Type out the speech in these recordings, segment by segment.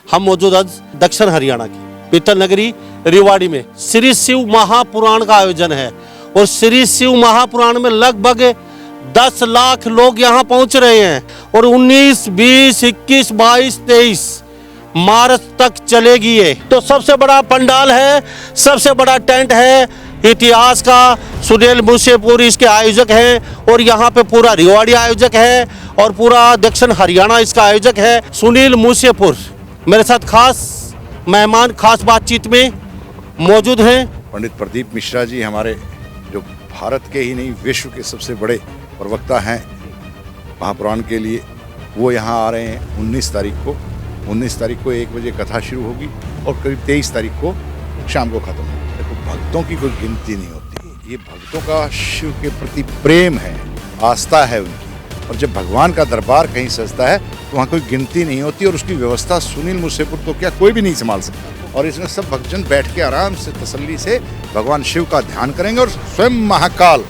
हम मौजूद आज दक्षिण हरियाणा की पीतल नगरी रेवाड़ी में श्री शिव महापुराण का आयोजन है और श्री शिव महापुराण में लगभग 10 लाख लोग यहाँ पहुंच रहे हैं और 19, 20, 21, 22, 23 मार्च तक चलेगी ये। तो सबसे बड़ा पंडाल है, सबसे बड़ा टेंट है, इतिहास का सुनील मूसेपुर इसके आयोजक हैं और यहाँ पे पूरा रेवाड़ी आयोजक है और पूरा दक्षिण हरियाणा इसका आयोजक है सुनील मूसेपुर। मेरे साथ खास मेहमान खास बातचीत में मौजूद हैं पंडित प्रदीप मिश्रा जी, हमारे जो भारत के ही नहीं विश्व के सबसे बड़े प्रवक्ता हैं महापुराण के लिए। वो यहाँ आ रहे हैं 19 तारीख को 1 बजे कथा शुरू होगी और करीब 23 तारीख को शाम को खत्म होगी। देखो, भक्तों की कोई गिनती नहीं होती। ये भक्तों का शिव के प्रति प्रेम है, आस्था है उनकी। और जब भगवान का दरबार कहीं सजता है तो वहाँ कोई गिनती नहीं होती और उसकी व्यवस्था सुनील मूसेपुर तो क्या कोई भी नहीं संभाल सकता। और इसमें सब भक्तजन बैठ के आराम से तसल्ली से भगवान शिव का ध्यान करेंगे और स्वयं महाकाल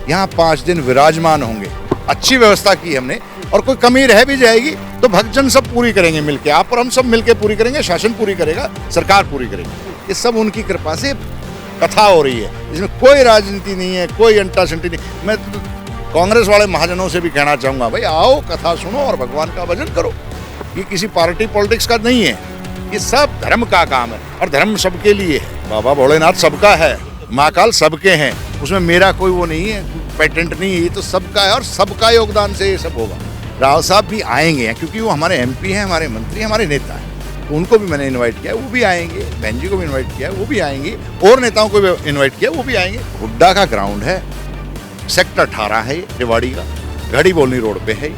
यहाँ 5 दिन विराजमान होंगे। अच्छी व्यवस्था की हमने और कोई कमी रह भी जाएगी तो भक्तजन सब पूरी करेंगे मिलके। आप और हम सब मिलके पूरी करेंगे, शासन पूरी करेगा, सरकार पूरी करेगी। ये सब उनकी कृपा से कथा हो रही है, इसमें कोई राजनीति नहीं है, कोई अंटा संटी नहीं। मैं कांग्रेस वाले महाजनों से भी कहना चाहूँगा, भाई आओ कथा सुनो और भगवान का भजन करो। ये किसी पार्टी पॉलिटिक्स का नहीं है, ये सब धर्म का काम है और धर्म सबके लिए है। बाबा भोलेनाथ सबका है, महाकाल सबके हैं, उसमें मेरा कोई वो नहीं है, पेटेंट नहीं है। ये तो सबका है और सबका योगदान से ये सब होगा। राव साहब भी आएंगे क्योंकि वो हमारे एमपी हैं, हमारे मंत्री, हमारे नेता हैं, तो उनको भी मैंने इनवाइट किया, वो भी आएंगे। बहन जी को भी इनवाइट किया, वो भी आएंगे, और नेताओं को भी इनवाइट किया, वो भी आएंगे। हुड्डा का ग्राउंड है, सेक्टर 18 है रेवाड़ी का, घड़ी बोलनी रोड पे है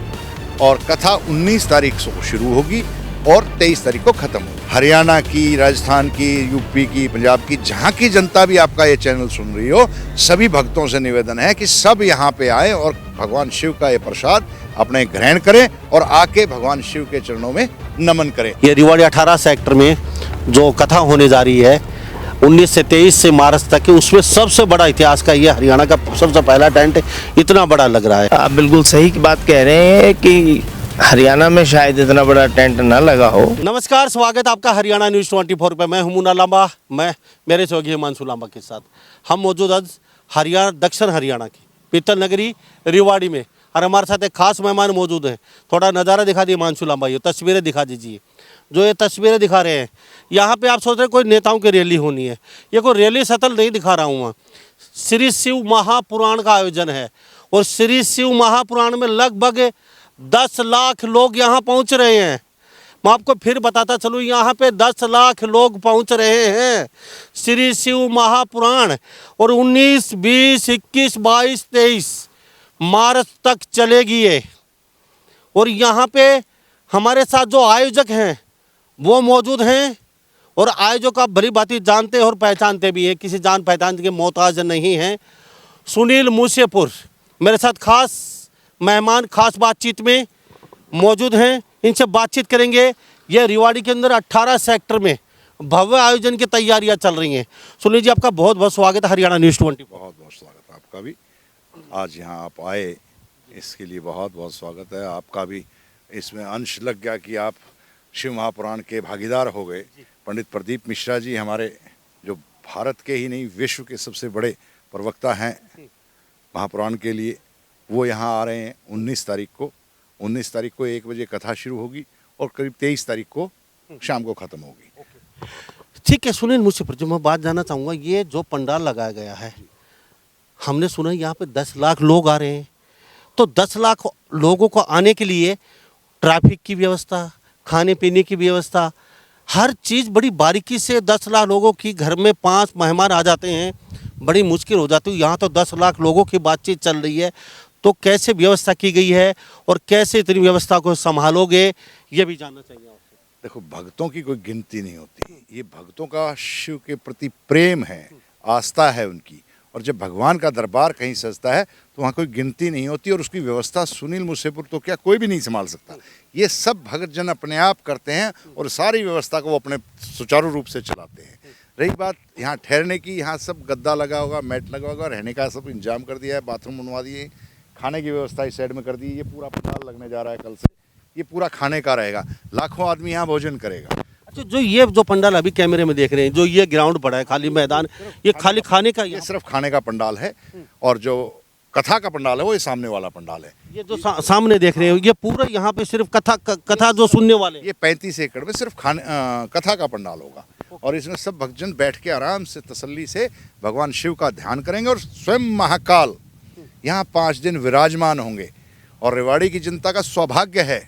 और कथा 19 तारीख को शुरू होगी और 23 तारीख को खत्म होगी। हरियाणा की, राजस्थान की, यूपी की, पंजाब की, जहाँ की जनता भी आपका ये चैनल सुन रही हो, सभी भक्तों से निवेदन है कि सब यहाँ पे आए और भगवान शिव का ये प्रसाद अपने ग्रहण करें और आके भगवान शिव के चरणों में नमन करें। ये रेवाड़ी 18 सेक्टर में जो कथा होने जा रही है 19 से 23 से मार्च तक है, उसमें सबसे बड़ा इतिहास का ये हरियाणा का सबसे पहला टेंट इतना बड़ा लग रहा है। आप बिल्कुल सही की बात कह रहे हैं कि हरियाणा में शायद इतना बड़ा टेंट ना लगा हो। नमस्कार, स्वागत आपका हरियाणा न्यूज़ 24 पे। मैं हूं मुन्ना लांबा, मैं मेरे सहयोगी हिमांशु लांबा के साथ हम मौजूद आज हरियाणा दक्षिण हरियाणा की पीतल नगरी रेवाड़ी में और हमारे साथ एक खास मेहमान मौजूद हैं। थोड़ा नज़ारा दिखा दिए हिमांशु लांबा, ये तस्वीरें दिखा दीजिए। जो ये तस्वीरें दिखा रहे हैं, यहाँ पे आप सोच रहे हैं कोई नेताओं की रैली होनी है, ये कोई रैली सतल नहीं दिखा रहा हूँ मैं। श्री शिव महापुराण का आयोजन है और श्री शिव महापुराण में लगभग 10 लाख लोग यहाँ पहुँच रहे हैं। मैं आपको फिर बताता चलूँ, यहाँ पे 10 लाख लोग पहुँच रहे हैं श्री शिव महापुराण और 19, 20, 21, 22, 23 मार्च तक चलेगी ये। और यहाँ पे हमारे साथ जो आयोजक हैं वो मौजूद हैं और आयोजक आप भली भांति जानते और पहचानते भी हैं, किसी जान पहचान के मोहताज नहीं हैं। सुनील मूसेपुर मेरे साथ खास मेहमान खास बातचीत में मौजूद हैं, इनसे बातचीत करेंगे। ये रेवाड़ी के अंदर 18 सेक्टर में भव्य आयोजन की तैयारियां चल रही हैं। सुनील जी, आपका बहुत बहुत स्वागत है हरियाणा न्यूज़ 24। बहुत बहुत स्वागत आपका भी, आज यहाँ आप आए इसके लिए बहुत बहुत स्वागत है आपका भी। इसमें अंश लग गया कि आप शिव महापुराण के भागीदार हो गए। पंडित प्रदीप मिश्रा जी, हमारे जो भारत के ही नहीं विश्व के सबसे बड़े प्रवक्ता हैं महापुराण के लिए। वो यहाँ आ रहे हैं 19 तारीख को 1 बजे कथा शुरू होगी और करीब 23 तारीख को शाम को ख़त्म होगी। ठीक है सुनील मूसेपुर जी, मैं बात जानना चाहूँगा, ये जो पंडाल लगाया गया है, हमने सुना यहाँ पे 10 लाख लोग आ रहे हैं, तो 10 लाख लोगों को आने के लिए ट्रैफिक की व्यवस्था, खाने पीने की व्यवस्था, हर चीज़ बड़ी बारीकी से 10 लाख लोगों की घर में 5 मेहमान आ जाते हैं, बड़ी मुश्किल हो जाती है। यहाँ तो 10 लाख लोगों की बातचीत चल रही है, तो कैसे व्यवस्था की गई है और कैसे इतनी व्यवस्था को संभालोगे, ये भी जानना चाहिए आपसे। देखो, भक्तों की कोई गिनती नहीं होती। ये भक्तों का शिव के प्रति प्रेम है, आस्था है उनकी। और जब भगवान का दरबार कहीं सजता है तो वहाँ कोई गिनती नहीं होती और उसकी व्यवस्था सुनील मूसेपुर तो क्या कोई भी नहीं संभाल सकता। ये सब भक्तजन अपने आप करते हैं और सारी व्यवस्था को वो अपने सुचारू रूप से चलाते हैं। रही बात यहाँ ठहरने की, यहाँ सब गद्दा लगा होगा, मैट लगा होगा, रहने का सब इंतजाम कर दिया है, बाथरूम बनवा दिए, खाने की व्यवस्था इस साइड में कर दी। ये पूरा पंडाल लगने जा रहा है कल से, ये पूरा खाने का रहेगा, लाखों आदमी यहाँ भोजन करेगा। जो ये जो पंडाल अभी कैमरे में देख रहे हैं, जो ये ग्राउंड पड़ा है, खाली मैदान, ये खाली खाने का ये सिर्फ खाने का पंडाल है, और जो कथा का पंडाल है वो ये सामने वाला पंडाल है। ये जो सामने देख रहे हैं, ये पूरा यहाँ पे सिर्फ कथा जो सुनने वाले हैं। ये 35 एकड़ में सिर्फ कथा का पंडाल होगा, और इसमें सब भक्तजन बैठ के आराम से तसल्ली से भगवान शिव का ध्यान करेंगे, और स्वयं महाकाल यहाँ 5 दिन विराजमान होंगे। और रेवाड़ी की जनता का सौभाग्य है,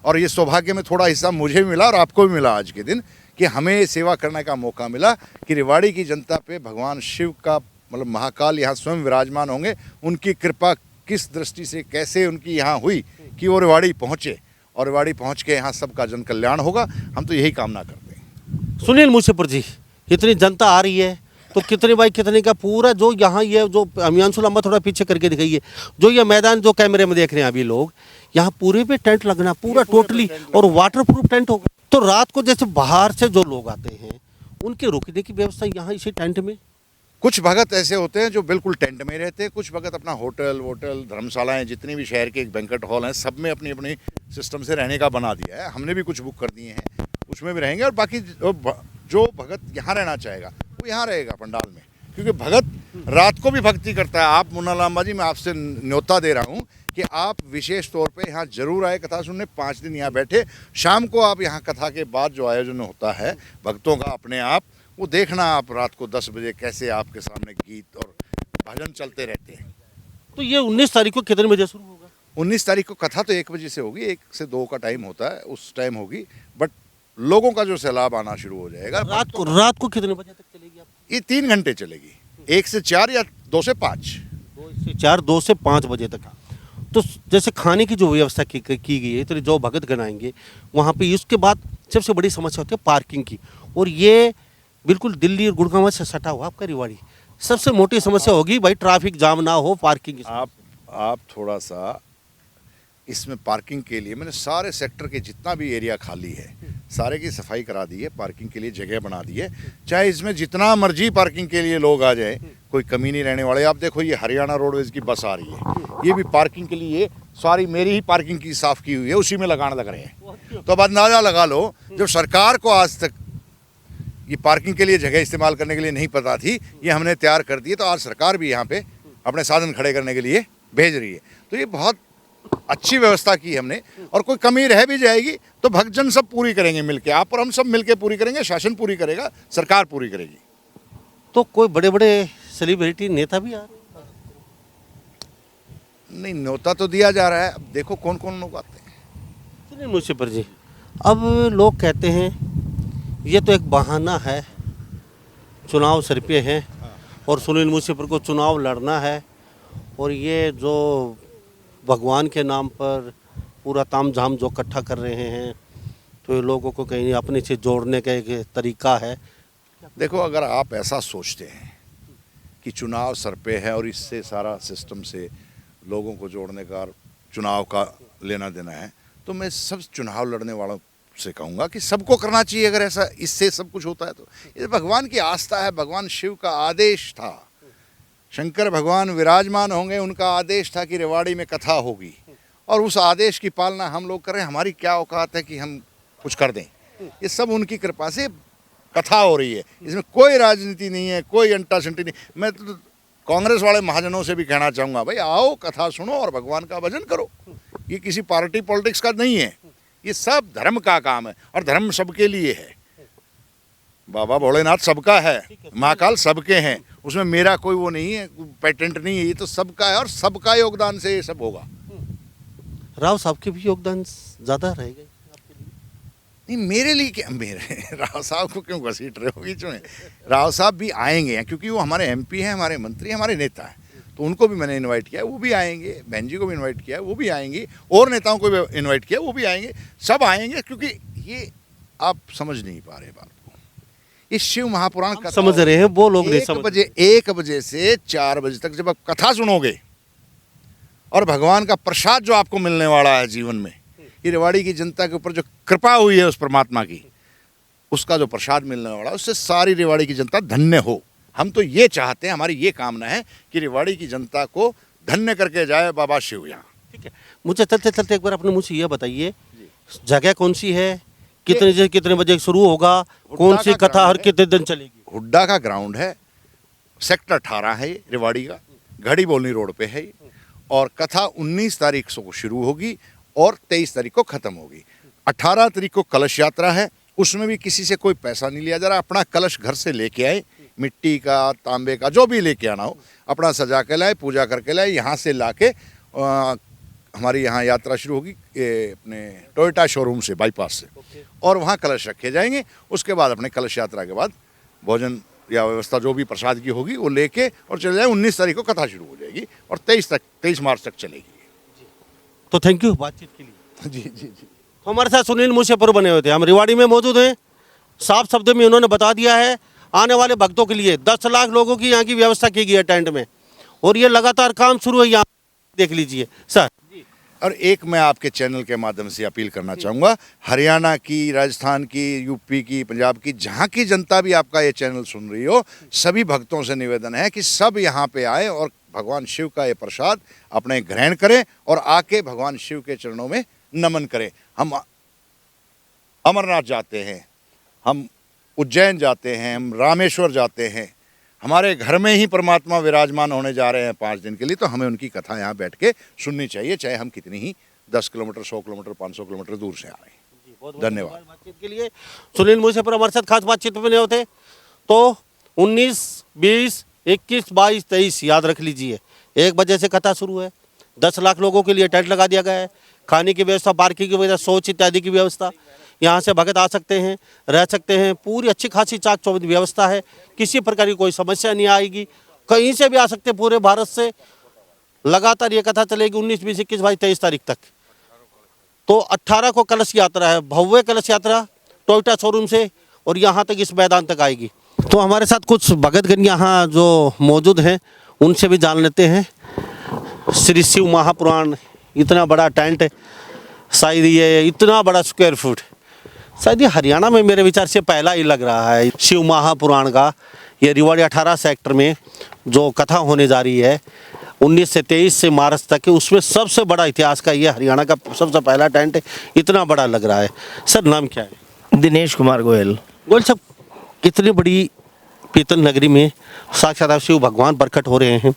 और ये सौभाग्य में थोड़ा हिस्सा मुझे मिला और आपको भी मिला आज के दिन, कि हमें सेवा करने का मौका मिला कि रेवाड़ी की जनता पे भगवान शिव का मतलब महाकाल यहाँ स्वयं विराजमान होंगे। उनकी कृपा किस दृष्टि से कैसे उनकी यहाँ हुई कि वो रेवाड़ी पहुँचे, और रेवाड़ी पहुँच के यहाँ सबका जन कल्याण होगा। हम तो यही कामना करते हैं। सुनील मुंशीपुर जी, इतनी जनता आ रही है तो कितने बाई कितने का पूरा जो यहाँ ये जो अमियांशु लंबा थोड़ा पीछे करके दिखाइए, जो ये मैदान जो कैमरे में देख रहे हैं अभी लोग, यहाँ पूरे पे टेंट लगना पूरा टोटली, और वाटर प्रूफ टेंट होगा। तो रात को जैसे बाहर से जो लोग आते हैं उनके रुकने की व्यवस्था यहाँ इसी टेंट में। कुछ भगत ऐसे होते हैं जो बिल्कुल टेंट में रहते हैं, कुछ भगत अपना होटल वोटल धर्मशालाएं जितनी भी शहर के एक बैंक्वेट हॉल हैं सब में अपनी अपनी सिस्टम से रहने का बना दिया है। हमने भी कुछ बुक कर दिए हैं, उसमें भी रहेंगे, और बाकी जो भगत यहाँ रहना चाहेगा वो यहाँ रहेगा पंडाल में, क्योंकि भगत रात को भी भक्ति करता है। आप मुन्ना लांबा जी, मैं आपसे न्योता दे रहा हूँ कि आप विशेष तौर पे यहाँ जरूर आए कथा सुनने, 5 दिन यहाँ बैठे, शाम को आप यहाँ कथा के बाद जो आयोजन होता है भक्तों का अपने आप वो देखना। आप रात को 10 बजे कैसे आपके सामने गीत और भजन चलते रहते हैं। तो ये 19 तारीख को कितने बजे शुरू होगा? 19 तारीख को कथा तो 1 बजे से होगी, 1 से 2 का टाइम होता है, उस टाइम होगी, बट लोगों का जो सैलाब आना शुरू हो जाएगा। रात को कितने बजे तक चलेगी आप? ये 3 घंटे चलेगी, 1 से 4 या 2 से 5। 2 से 5 बजे तक। तो जैसे खाने की जो व्यवस्था की गई है, तो जो भगत गण आएंगे वहाँ पे, उसके बाद सबसे बड़ी समस्या होती है पार्किंग की, और ये बिल्कुल दिल्ली और गुड़गांव से सटा हुआ आपका रेवाड़ी, सबसे मोटी समस्या होगी भाई ट्रैफिक जाम ना हो, पार्किंग की। आप थोड़ा सा इसमें पार्किंग के लिए मैंने सारे सेक्टर के जितना भी एरिया खाली है सारे की सफाई करा दी है, पार्किंग के लिए जगह बना दी है। चाहे इसमें जितना मर्जी पार्किंग के लिए लोग आ जाए, कोई कमी नहीं रहने वाले। आप देखो ये हरियाणा रोडवेज की बस आ रही है, ये भी पार्किंग के लिए सारी मेरी ही पार्किंग की साफ की हुई है, उसी में लगाने लग रहे हैं। तो अब अंदाजा लगा लो, जब सरकार को आज तक ये पार्किंग के लिए जगह इस्तेमाल करने के लिए नहीं पता थी, ये हमने तैयार कर दी है, तो आज सरकार भी यहाँ पे अपने साधन खड़े करने के लिए भेज रही है। तो ये बहुत अच्छी व्यवस्था की हमने, और कोई कमी रह भी जाएगी तो भक्तजन सब पूरी करेंगे मिलके, आप और हम सब मिलके पूरी करेंगे, शासन पूरी करेगा, सरकार पूरी करेगी। तो कोई बड़े बड़े सेलिब्रिटी नेता भी आ रहे हैं? नहीं, न्योता तो दिया जा रहा है, अब देखो कौन कौन लोग आते हैं। सुनिए मुंशीपुर जी, अब लोग कहते हैं ये तो एक बहाना है, चुनाव सर पे हैं और सुनील मुंशीपुर को चुनाव लड़ना है, और ये जो भगवान के नाम पर पूरा तामझाम जो इकट्ठा कर रहे हैं, तो ये लोगों को कहीं अपने से जोड़ने का एक तरीका है। देखो, अगर आप ऐसा सोचते हैं कि चुनाव सर पे है और इससे सारा सिस्टम से लोगों को जोड़ने का चुनाव का लेना देना है, तो मैं सब चुनाव लड़ने वालों से कहूँगा कि सबको करना चाहिए। अगर ऐसा इससे सब कुछ होता है तो ये भगवान की आस्था है, भगवान शिव का आदेश था, शंकर भगवान विराजमान होंगे, उनका आदेश था कि रेवाड़ी में कथा होगी, और उस आदेश की पालना हम लोग कर रहे हैं। हमारी क्या औकात है कि हम कुछ कर दें? ये सब उनकी कृपा से कथा हो रही है, इसमें कोई राजनीति नहीं है, कोई अंटा शंटी नहीं। मैं तो कांग्रेस वाले महाजनों से भी कहना चाहूँगा, भाई आओ कथा सुनो और भगवान का भजन करो। ये किसी पार्टी पॉलिटिक्स का नहीं है, ये सब धर्म का काम है, और धर्म सबके लिए है। बाबा भोलेनाथ सबका है, महाकाल सबके हैं, उसमें मेरा कोई वो नहीं है, पेटेंट नहीं है, ये तो सबका है, और सबका योगदान से ये सब होगा। राव साहब के भी योगदान ज़्यादा रहेगा आपके लिए? नहीं, मेरे लिए क्या, मेरे राव साहब को क्यों घसीट रहे हो बीच में? राव साहब भी आएंगे, क्योंकि वो हमारे एमपी हैं, हमारे मंत्री, हमारे नेता हैं, तो उनको भी मैंने इनवाइट किया है, वो भी आएंगे। बहन जी को भी इनवाइट किया है, वो भी आएंगे, और नेताओं को भी इनवाइट किया, वो भी आएंगे, सब आएंगे। क्योंकि ये आप समझ नहीं पा रहे बात को, इस शिव महापुराण कथा समझ रहे हैं वो लोग, नहीं समझ। 1 बजे से 4 बजे तक जब आप कथा सुनोगे, और भगवान का प्रसाद जो आपको मिलने वाला है जीवन में, ये रेवाड़ी की जनता के ऊपर जो कृपा हुई है उस परमात्मा की, उसका जो प्रसाद मिलने वाला है, उससे सारी रेवाड़ी की जनता धन्य हो। हम तो ये चाहते हैं, हमारी ये कामना है कि रेवाड़ी की जनता को धन्य करके जाए बाबा शिव यहाँ। ठीक है, मुझे चलते चलते एक बार अपने मुँह से ये बताइए, जगह कौन सी है, कितने से कितने बजे शुरू होगा, कौन सी का कथा हर ग्राउंड है। कितने दिन चलेगी? हुड्डा का ग्राउंड है, सेक्टर 18 है ये रेवाड़ी का, घड़ी बोलनी रोड पे है ये। और कथा 19 तारीख को शुरू होगी और 23 तारीख को ख़त्म होगी। 18 तारीख को कलश यात्रा है, उसमें भी किसी से कोई पैसा नहीं लिया जा रहा। अपना कलश घर से लेके आए, मिट्टी का, तांबे का, जो भी लेके आना हो, अपना सजा के लाए, पूजा करके लाए। यहाँ से लाके हमारी यहाँ यात्रा शुरू होगी ये अपने टोयोटा शोरूम से, बाईपास से, और वहाँ कलश रखे जाएंगे। उसके बाद अपने कलश यात्रा के बाद भोजन या व्यवस्था जो भी प्रसाद की होगी वो लेके और चले जाए। 19 तारीख को कथा शुरू हो जाएगी और 23 मार्च तक चलेगी। तो थैंक यू बातचीत के लिए। जी जी जी। तो हमारे साथ सुनील मुसेपुर बने हुए थे, हम रेवाड़ी में मौजूद हैं। साफ शब्द में उन्होंने बता दिया है आने वाले भक्तों के लिए 10 लाख लोगों की यहाँ की व्यवस्था की गई है टेंट में, और ये लगातार काम शुरू है। यहाँ देख लीजिए सर। और एक मैं आपके चैनल के माध्यम से अपील करना चाहूँगा, हरियाणा की, राजस्थान की, यूपी की, पंजाब की, जहाँ की जनता भी आपका ये चैनल सुन रही हो, सभी भक्तों से निवेदन है कि सब यहाँ पे आए और भगवान शिव का ये प्रसाद अपने ग्रहण करें और आके भगवान शिव के चरणों में नमन करें। हम अमरनाथ जाते हैं, हम उज्जैन जाते हैं, हम रामेश्वर जाते हैं, हमारे घर में ही परमात्मा विराजमान होने जा रहे हैं 5 दिन के लिए, तो हमें उनकी कथा यहाँ बैठ के सुननी चाहिए, चाहे हम कितनी ही 10 किलोमीटर, 100 किलोमीटर, 500 किलोमीटर दूर से आ रहे हैं। धन्यवाद बातचीत के लिए। सुनील मुसेपुर हमारे साथ खास बातचीत में होते। तो 19, 20, 21, 22, 23 याद रख लीजिए, 1 बजे से कथा शुरू है। 10 लाख लोगों के लिए टेंट लगा दिया गया है, खाने की व्यवस्था, पार्किंग की व्यवस्था, शौच इत्यादि की व्यवस्था। यहाँ से भगत आ सकते हैं, रह सकते हैं, पूरी अच्छी खासी चाक चौबंद व्यवस्था है, किसी प्रकार की कोई समस्या नहीं आएगी। कहीं से भी आ सकते हैं, पूरे भारत से लगातार ये कथा चलेगी 19, 20, 21, 22, 23 तारीख तक। तो 18 को कलश यात्रा है, भव्य कलश यात्रा टोयोटा शोरूम से और यहाँ तक इस मैदान तक आएगी। तो हमारे साथ कुछ भगतगण यहाँ जो मौजूद हैं उनसे भी जान लेते हैं। श्री शिव महापुराण, इतना बड़ा टेंट है, शायद ये इतना बड़ा स्क्वायर फुट शायद ये हरियाणा में मेरे विचार से पहला ही लग रहा है। शिव महापुराण का ये रेवाड़ी 18 सेक्टर में जो कथा होने जा रही है 19 से 23 से मार्च तक, उसमें सबसे बड़ा इतिहास का ये हरियाणा का सबसे पहला टेंट है, इतना बड़ा लग रहा है। सर नाम क्या है? दिनेश कुमार गोयल। गोयल साहब, इतनी बड़ी पीतल नगरी में साक्षात शिव भगवान प्रकट हो रहे हैं,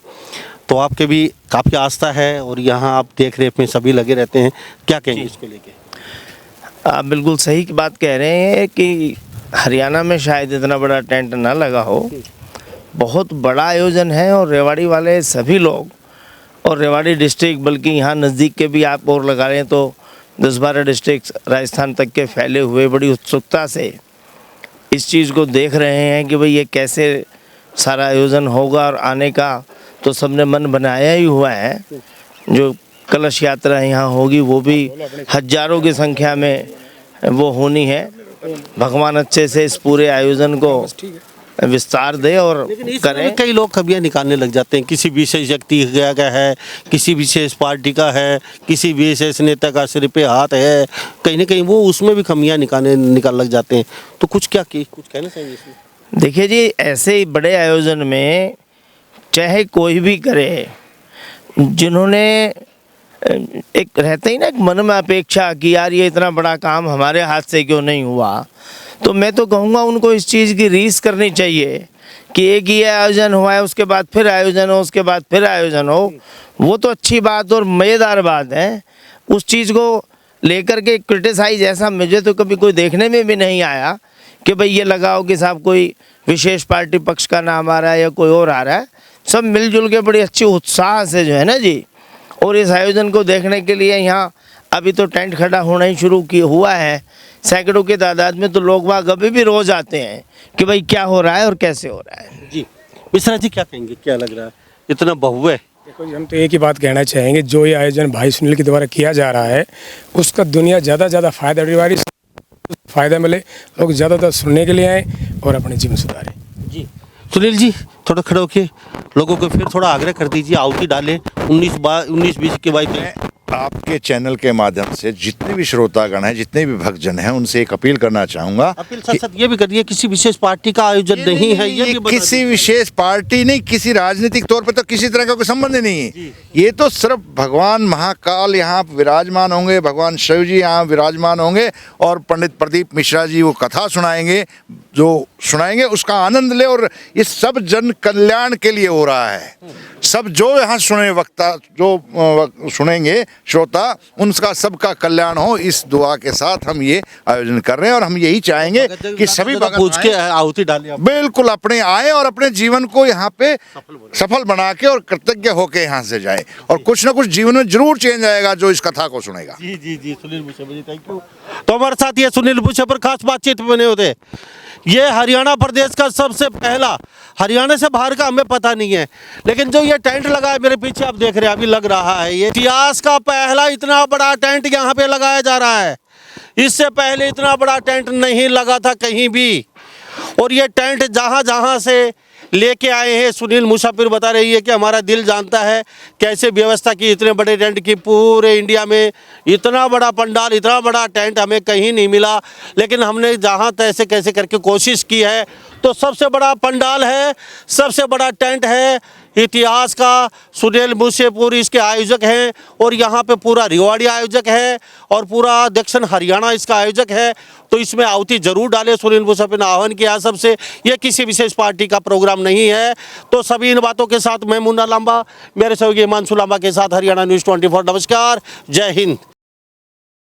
तो आपके भी काफ़ी आस्था है और यहाँ आप देख रेख में सभी लगे रहते हैं, क्या कहेंगे इसको लेके? आप बिल्कुल सही की बात कह रहे हैं कि हरियाणा में शायद इतना बड़ा टेंट ना लगा हो। बहुत बड़ा आयोजन है और रेवाड़ी वाले सभी लोग और रेवाड़ी डिस्ट्रिक्ट, बल्कि यहाँ नज़दीक के भी आप और लगा रहे हैं तो 10-12 डिस्ट्रिक्ट राजस्थान तक के फैले हुए बड़ी उत्सुकता से इस चीज़ को देख रहे हैं कि भाई ये कैसे सारा आयोजन होगा। और आने का तो सबने मन बनाया ही हुआ है। जो कलश यात्रा यहाँ होगी वो भी हजारों की संख्या में वो होनी है। भगवान अच्छे से इस पूरे आयोजन को विस्तार दे और करें। कई लोग खबियाँ निकालने लग जाते हैं, किसी विशेष व्यक्ति का है, किसी विशेष पार्टी का है, किसी विशेष नेता का सिर पे हाथ है, कहीं ना कहीं वो उसमें भी खमियाँ निकाल लग जाते हैं। तो कुछ कहना चाहिए इसमें? देखिए जी, ऐसे बड़े आयोजन में चाहे कोई भी करे, जिन्होंने एक रहते ही ना एक मन में अपेक्षा कि यार ये इतना बड़ा काम हमारे हाथ से क्यों नहीं हुआ, तो मैं तो कहूँगा उनको इस चीज़ की रीस करनी चाहिए कि एक ही आयोजन हुआ है, उसके बाद फिर आयोजन हो, उसके बाद फिर आयोजन हो। वो तो अच्छी बात और मज़ेदार बात है। उस चीज़ को लेकर के क्रिटिसाइज ऐसा मुझे तो कभी कोई देखने में भी नहीं आया कि भाई ये लगाओ कि साहब कोई विशेष पार्टी पक्ष का नाम आ रहा है या कोई और आ रहा है। सब मिलजुल के बड़ी अच्छी उत्साह से जो है ना जी, और इस आयोजन को देखने के लिए यहाँ अभी तो टेंट खड़ा होना ही शुरू हुआ है। सैकड़ों की तादाद में तो लोग वाग अभी भी रोज आते हैं कि भाई क्या हो रहा है और कैसे हो रहा है। जी मिश्रा जी, क्या कहेंगे, क्या लग रहा है इतना भव्य? देखो जी, हम तो एक ही बात कहना चाहेंगे, जो ये आयोजन भाई सुनील के द्वारा किया जा रहा है उसका दुनिया ज़्यादा से ज़्यादा फ़ायदा मिले, लोग ज़्यादातर सुनने के लिए आए और अपने जीवन सुधारें। जी सुनील जी, थोड़ा खड़े होके लोगों को फिर थोड़ा आग्रह कर दीजिए, आहुति डालें 19, 20 के बाद। आपके चैनल के माध्यम से जितने भी श्रोतागण हैं, जितने भी भक्तजन हैं, उनसे एक अपील करना चाहूंगा। अपील साथ साथ ये भी करिए, किसी विशेष पार्टी का आयोजन नहीं है, ये भी बता किसी दीजिए। विशेष पार्टी नहीं, किसी राजनीतिक तौर पे तो किसी तरह का कोई संबंध नहीं है। ये तो सिर्फ भगवान महाकाल यहाँ विराजमान होंगे, भगवान शिव जी यहाँ विराजमान होंगे और पंडित प्रदीप मिश्रा जी वो कथा सुनाएंगे, जो सुनाएंगे उसका आनंद ले। और ये सब जन कल्याण के लिए हो रहा है। सब जो यहाँ सुने वक्ता, जो सुनेंगे श्रोता, उनका सबका कल्याण हो, इस दुआ के साथ हम ये आयोजन कर रहे हैं। और हम यही चाहेंगे कि सभी भक्त पूछ के आहुति डालिए आप। बिल्कुल अपने आए और अपने जीवन को यहाँ पे सफल बना के और कृतज्ञ होके यहाँ से जाए, और कुछ ना कुछ जीवन में जरूर चेंज आएगा जो इस कथा को सुनेगा। जी जी जी, सुनील भूषे जी, थैंक यू। तो हमारे साथ ये सुनील भूषे पर खास बातचीत बने होते। ये हरियाणा प्रदेश का सबसे पहला, हरियाणा से बाहर का हमें पता नहीं है, लेकिन जो ये टेंट लगा है मेरे पीछे आप देख रहे हैं, अभी लग रहा है, ये इतिहास का पहला इतना बड़ा टेंट यहाँ पे लगाया जा रहा है। इससे पहले इतना बड़ा टेंट नहीं लगा था कहीं भी। और ये टेंट जहाँ जहाँ से लेके आए हैं, सुनील मुसाफिर बता रही है कि हमारा दिल जानता है कैसे व्यवस्था की इतने बड़े टेंट की। पूरे इंडिया में इतना बड़ा पंडाल, इतना बड़ा टेंट हमें कहीं नहीं मिला, लेकिन हमने जहाँ तैसे कैसे करके कोशिश की है। तो सबसे बड़ा पंडाल है, सबसे बड़ा टेंट है इतिहास का। सुनील मुसेपुर इसके आयोजक हैं और यहाँ पे पूरा रिवाड़ी आयोजक है और पूरा दक्षिण हरियाणा इसका आयोजक है। तो इसमें आहुति जरूर डाले। सुनील मुसेपुर ने आह्वान किया सबसे, ये किसी विशेष पार्टी का प्रोग्राम नहीं है। तो सभी इन बातों के साथ मैं मुन्ना लांबा, मेरे सहयोगी हिमांशु लांबा के साथ हरियाणा न्यूज़ 24। नमस्कार, जय हिंद।